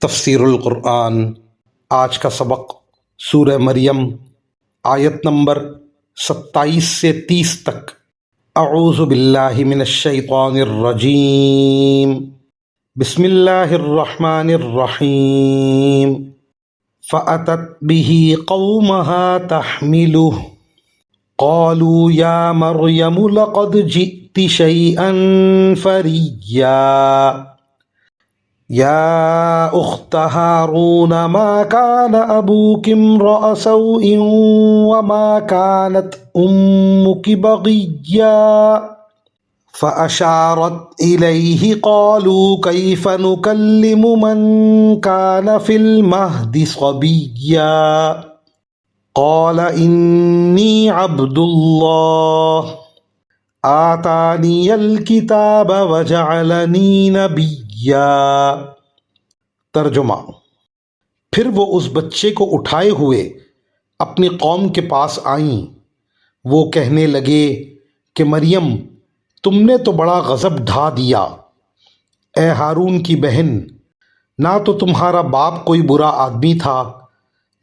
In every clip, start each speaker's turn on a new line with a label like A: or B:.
A: تفسیر القرآن۔ آج کا سبق سورہ مریم آیت نمبر 27 سے 30 تک۔ اعوذ باللہ من الشیطان الرجیم، بسم اللہ الرحمن الرحیم۔ فأتت به قومها تحمله قالوا یا مریم لقد جئت شیئا فریا یا اخت ہارون ما كان ابوك امرأ سوء وما كانت امك بغيا فأشارت إليه قالوا كيف نكلم من كان في المهد صبيا قال إني عبد الله آتاني الكتاب وجعلني نبيا۔ ترجمہ: پھر وہ اس بچے کو اٹھائے ہوئے اپنی قوم کے پاس آئیں۔ وہ کہنے لگے کہ مریم، تم نے تو بڑا غضب ڈھا دیا۔ اے ہارون کی بہن، نہ تو تمہارا باپ کوئی برا آدمی تھا،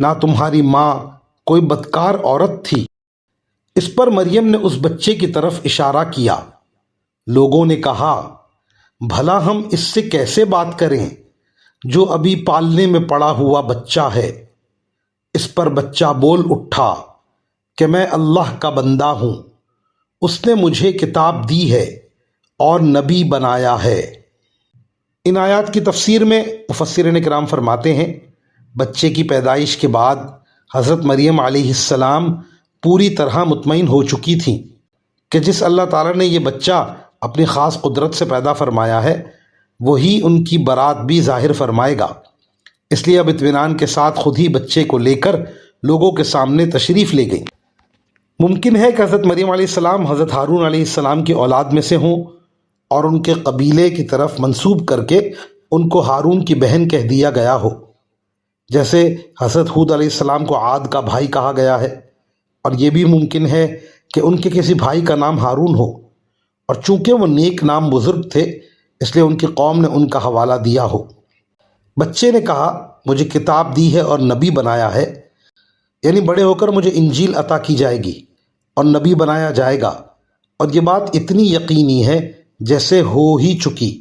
A: نہ تمہاری ماں کوئی بدکار عورت تھی۔ اس پر مریم نے اس بچے کی طرف اشارہ کیا۔ لوگوں نے کہا، بھلا ہم اس سے کیسے بات کریں جو ابھی پالنے میں پڑا ہوا بچہ ہے؟ اس پر بچہ بول اٹھا کہ میں اللہ کا بندہ ہوں، اس نے مجھے کتاب دی ہے اور نبی بنایا ہے۔ ان آیات کی تفسیر میں مفسرین کرام فرماتے ہیں، بچے کی پیدائش کے بعد حضرت مریم علیہ السلام پوری طرح مطمئن ہو چکی تھیں کہ جس اللہ تعالیٰ نے یہ بچہ اپنی خاص قدرت سے پیدا فرمایا ہے وہی ان کی برات بھی ظاہر فرمائے گا۔ اس لیے اب اطمینان کے ساتھ خود ہی بچے کو لے کر لوگوں کے سامنے تشریف لے گئیں۔ ممکن ہے کہ حضرت مریم علیہ السلام حضرت ہارون علیہ السلام کی اولاد میں سے ہوں اور ان کے قبیلے کی طرف منسوب کر کے ان کو ہارون کی بہن کہہ دیا گیا ہو، جیسے حضرت ہود علیہ السلام کو عاد کا بھائی کہا گیا ہے۔ اور یہ بھی ممکن ہے کہ ان کے کسی بھائی کا نام ہارون ہو، اور چونکہ وہ نیک نام بزرگ تھے اس لیے ان کی قوم نے ان کا حوالہ دیا ہو۔ بچے نے کہا، مجھے کتاب دی ہے اور نبی بنایا ہے، یعنی بڑے ہو کر مجھے انجیل عطا کی جائے گی اور نبی بنایا جائے گا، اور یہ بات اتنی یقینی ہے جیسے ہو ہی چکی۔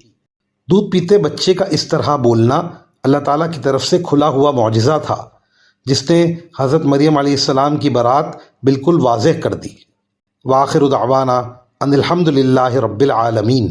A: دودھ پیتے بچے کا اس طرح بولنا اللہ تعالیٰ کی طرف سے کھلا ہوا معجزہ تھا جس نے حضرت مریم علیہ السلام کی برات بالکل واضح کر دی۔ وآخر دعوانا ان الحمد للہ رب العالمین۔